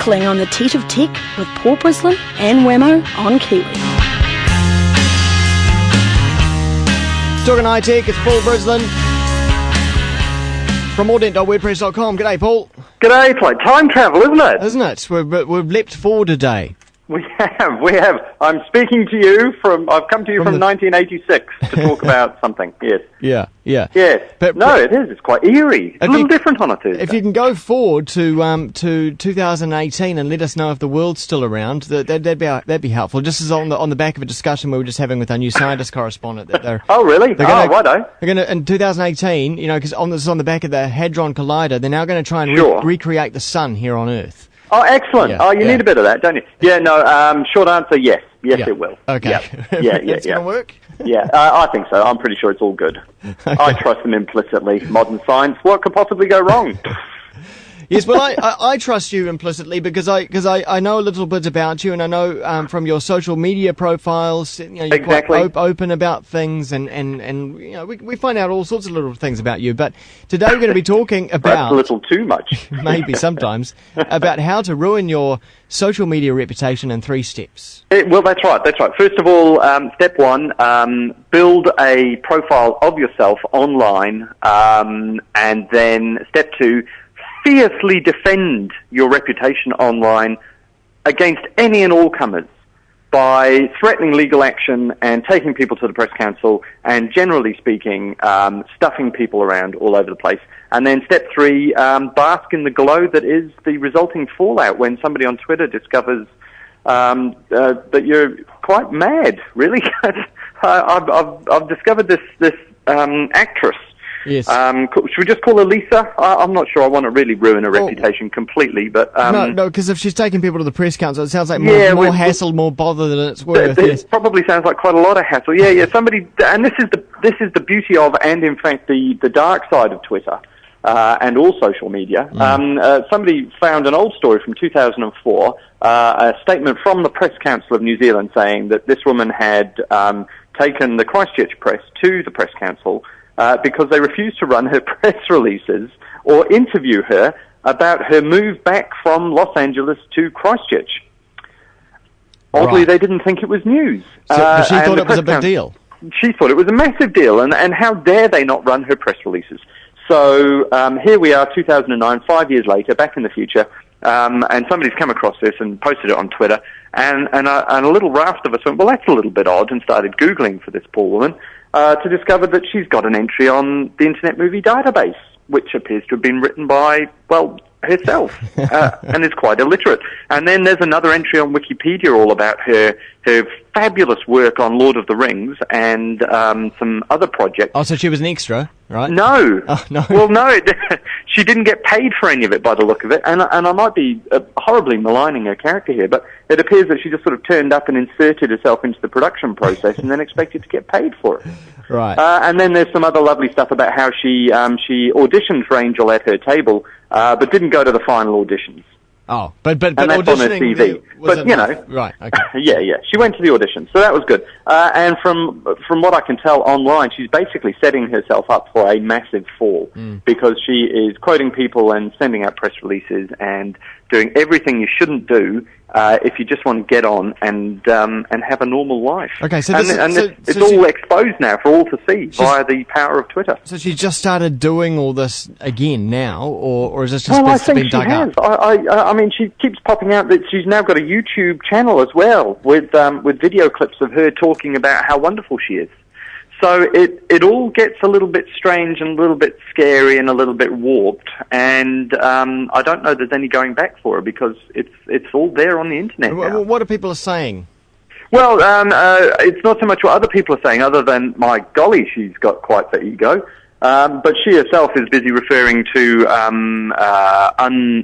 Tackling on the Teat of Tech with Paul Brislen and Wammo on Kiwi. Talking high tech, it's Paul Brislen from audent.wordpress.com. G'day, Paul. G'day, it's like time travel, isn't it? Isn't it? We've leapt forward today. We have. I'm speaking to you I've come to you from 1986 to talk about something, yes. Yeah. Yes. But it is. It's quite eerie. It's a little different on a Tuesday. If you can go forward to 2018 and let us know if the world's still around, that'd be helpful. Just as on the back of a discussion we were just having with our new scientist correspondent. Oh, really? Righto. They're going to, in 2018, because this is on the back of the Hadron Collider, they're now going to try and recreate the sun here on Earth. Oh, excellent. You need a bit of that, don't you? Yeah, no, short answer, yes. Yes, it will. Okay. Yeah. It's going to work? Yeah, I think so. I'm pretty sure it's all good. Okay. I trust them implicitly. Modern science, what could possibly go wrong? Yes, well, I trust you implicitly because I know a little bit about you, and I know from your social media profiles, you're quite open about things, and we find out all sorts of little things about you. But today we're going to be talking about perhaps a little too much, maybe sometimes, about how to ruin your social media reputation in 3 steps. Well, that's right. First of all, step 1, build a profile of yourself online, and then step 2. Fiercely defend your reputation online against any and all comers by threatening legal action and taking people to the press council and, generally speaking, stuffing people around all over the place. And then step 3, bask in the glow that is the resulting fallout when somebody on Twitter discovers that you're quite mad, really. I've discovered this actress. Yes. Should we just call her Lisa? I'm not sure I want to really ruin her reputation completely, but... No, because if she's taking people to the press council, it sounds like more hassle, more bother than it's worth. It probably sounds like quite a lot of hassle. Yeah, somebody... And this is the beauty of, and in fact the dark side of Twitter, and all social media. Somebody found an old story from 2004, a statement from the Press Council of New Zealand saying that this woman had taken the Christchurch press to the Press Council because they refused to run her press releases or interview her about her move back from Los Angeles to Christchurch. Oddly, they didn't think it was news. So she thought it was a big deal. She thought it was a massive deal, and how dare they not run her press releases? So here we are, 2009, 5 years later, back in the future, and somebody's come across this and posted it on Twitter, and a little raft of us went, well, that's a little bit odd, and started Googling for this poor woman, to discover that she's got an entry on the Internet Movie Database, which appears to have been written by, well, herself, and is quite illiterate. And then there's another entry on Wikipedia all about her fabulous work on Lord of the Rings and some other projects. Oh, so she was an extra, right? No. Oh, no. Well, no, she didn't get paid for any of it by the look of it, and I might be horribly maligning her character here, but it appears that she just sort of turned up and inserted herself into the production process and then expected to get paid for it. Right. And then there's some other lovely stuff about how she auditioned for Angel at her table, but didn't go to the final auditions. Oh, but and that's on her CV. But right? Okay. Yeah. She went to the audition, so that was good. And from what I can tell online, she's basically setting herself up for a massive fall because she is quoting people and sending out press releases and doing everything you shouldn't do if you just want to get on and have a normal life. Okay, so it's all exposed now for all to see via the power of Twitter. So she just started doing all this again now, or is this just been dug up? I mean, she keeps popping out that she's now got a YouTube channel as well with video clips of her talking about how wonderful she is. So it all gets a little bit strange and a little bit scary and a little bit warped, and I don't know there's any going back for her because it's all there on the internet now. What are people saying? Well, it's not so much what other people are saying, other than, my golly, she's got quite the ego. But she herself is busy referring to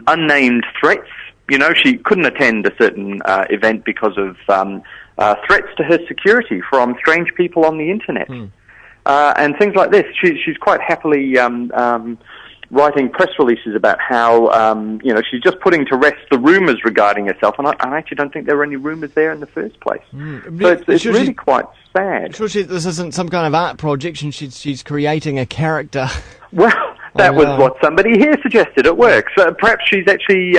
unnamed threats. You know, she couldn't attend a certain event because of threats to her security from strange people on the internet. And things like this. She's quite happily writing press releases about how, she's just putting to rest the rumours regarding herself, and I actually don't think there were any rumours there in the first place. So it's really quite sad. Sure, this isn't some kind of art project, and she's creating a character. Well, That was what somebody here suggested at work. So perhaps she's actually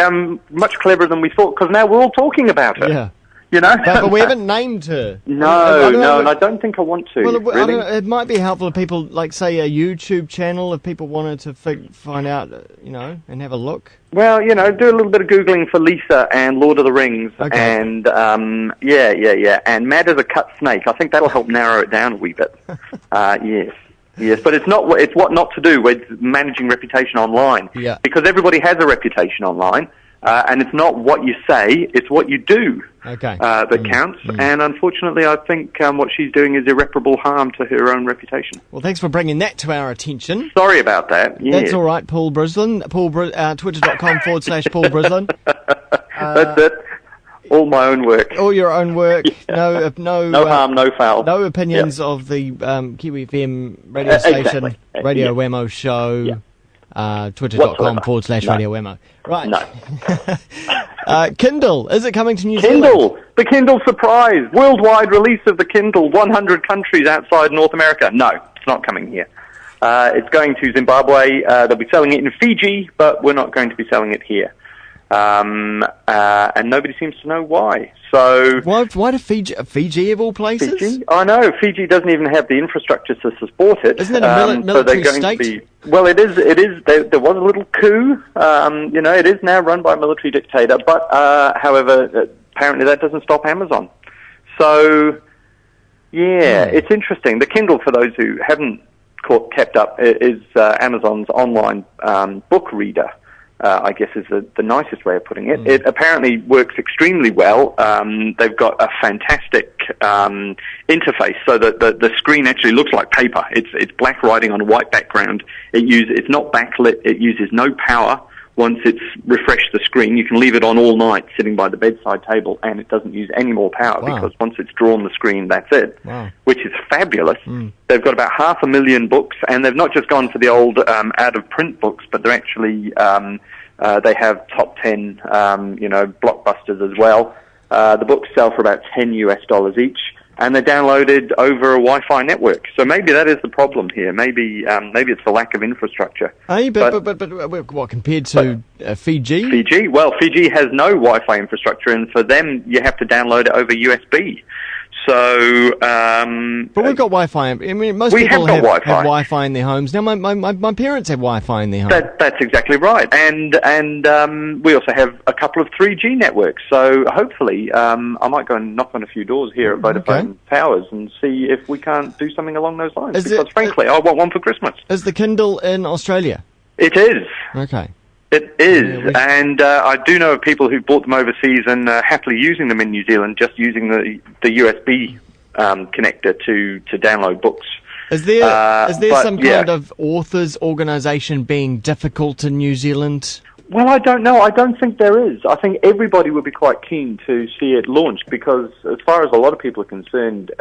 much cleverer than we thought, because now we're all talking about her. Yeah. You know? But we haven't named her. No, and I don't think I want to. Well, really. I don't know, it might be helpful if people, like, say, a YouTube channel, if people wanted to find out, and have a look. Well, do a little bit of Googling for Lisa and Lord of the Rings, and, and Mad as a Cut Snake. I think that'll help narrow it down a wee bit. Yes, but it's what not to do with managing reputation online. Yeah. Because everybody has a reputation online. And it's not what you say, it's what you do that counts. And unfortunately, I think what she's doing is irreparable harm to her own reputation. Well, thanks for bringing that to our attention. Sorry about that. Yeah. That's all right, Paul Brislen. Twitter.com/Paul Brislen. That's it. All my own work. All your own work. No harm, no foul. No opinions of the Kiwi FM radio station, Radio Wammo show. Yeah. Twitter.com/Radio Wammo. Right. No. Kindle, is it coming to New Zealand? Kindle, the Kindle surprise, worldwide release of the Kindle, 100 countries outside North America. No, it's not coming here. It's going to Zimbabwe. They'll be selling it in Fiji, but we're not going to be selling it here. And nobody seems to know why. So why do Fiji of all places? Fiji? I know Fiji doesn't even have the infrastructure to support it. Isn't it a military state? Well, it is. There was a little coup. It is now run by a military dictator. But however, apparently that doesn't stop Amazon. So it's interesting. The Kindle, for those who haven't kept up, is Amazon's online book reader. I guess is the nicest way of putting it. It apparently works extremely well. They've got a fantastic interface, so that the screen actually looks like paper. It's black writing on a white background. It's not backlit. It uses no power. Once it's refreshed the screen, you can leave it on all night sitting by the bedside table, and it doesn't use any more power because once it's drawn the screen, that's it, which is fabulous. They've got about 500,000 books, and they've not just gone for the old out-of-print books, but they're actually, they have top 10, blockbusters as well. The books sell for about $10 each. And they're downloaded over a Wi-Fi network. So maybe that is the problem here. Maybe it's the lack of infrastructure. But what, compared to Fiji? Fiji? Well, Fiji has no Wi-Fi infrastructure, and for them, you have to download it over USB. So, but we've got Wi-Fi. I mean, most people have Wi-Fi in their homes. Now, my parents have Wi-Fi in their homes. That's exactly right. And we also have a couple of 3G networks. So hopefully, I might go and knock on a few doors here at Vodafone Towers and see if we can't do something along those lines. Frankly, I want one for Christmas. Is the Kindle in Australia? It is. Okay. It is, and I do know of people who bought them overseas and happily using them in New Zealand, just using the USB connector to download books. Is there some kind of authors' organisation being difficult in New Zealand? Well, I don't know. I don't think there is. I think everybody would be quite keen to see it launched because, as far as a lot of people are concerned,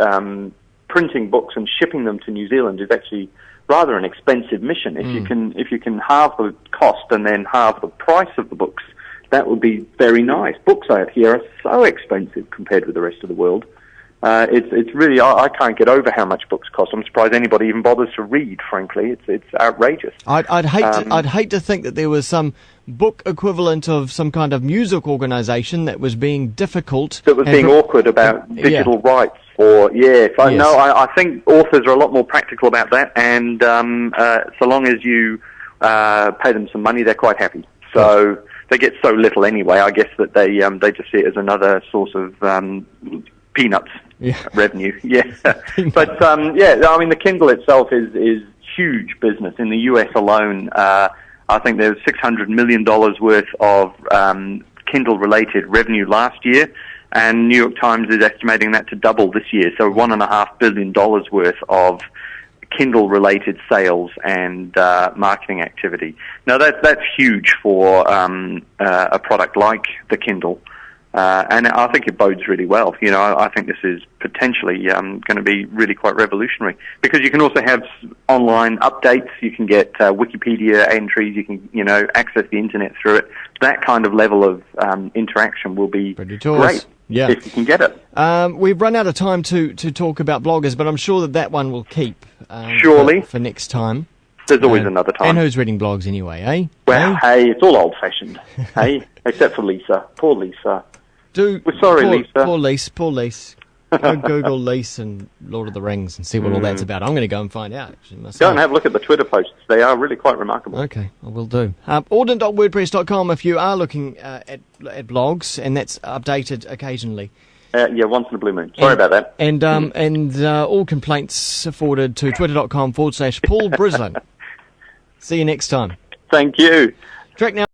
printing books and shipping them to New Zealand is actually rather an expensive mission. If you can halve the cost and then halve the price of the books, that would be very nice. Books out here are so expensive compared with the rest of the world. It's really, I can't get over how much books cost. I'm surprised anybody even bothers to read. Frankly, it's outrageous. I'd hate to think that there was some book equivalent of some kind of music organisation that was being difficult. That was being awkward about digital rights. I think authors are a lot more practical about that, and so long as you pay them some money, they're quite happy. So they get so little anyway. I guess that they just see it as another source of peanuts revenue. But I mean, the Kindle itself is huge business in the US alone. I think there's $600 million worth of Kindle-related revenue last year. And New York Times is estimating that to double this year, so $1.5 billion worth of Kindle-related sales and marketing activity. Now that's huge for a product like the Kindle, and I think it bodes really well. I think this is potentially going to be really quite revolutionary because you can also have online updates. You can get Wikipedia entries. You can access the internet through it. That kind of level of interaction will be great. Yeah, if you can get it. We've run out of time to talk about bloggers, but I'm sure that one will keep. Surely. For next time. There's always another time. And who's reading blogs anyway, eh? Well, hey, it's all old-fashioned, hey? Except for Lisa. Poor Lisa. We're sorry, Lisa. Poor Lise. Go Google Lise and Lord of the Rings and see what all that's about. I'm going to go and find out. Go and have a look at the Twitter posts. They are really quite remarkable. Okay, I will do. Auden.wordpress.com if you are looking at blogs, and that's updated occasionally. Yeah, once in a blue moon. Sorry about that. And all complaints forwarded to twitter.com/Paul Brislen. See you next time. Thank you. Track now.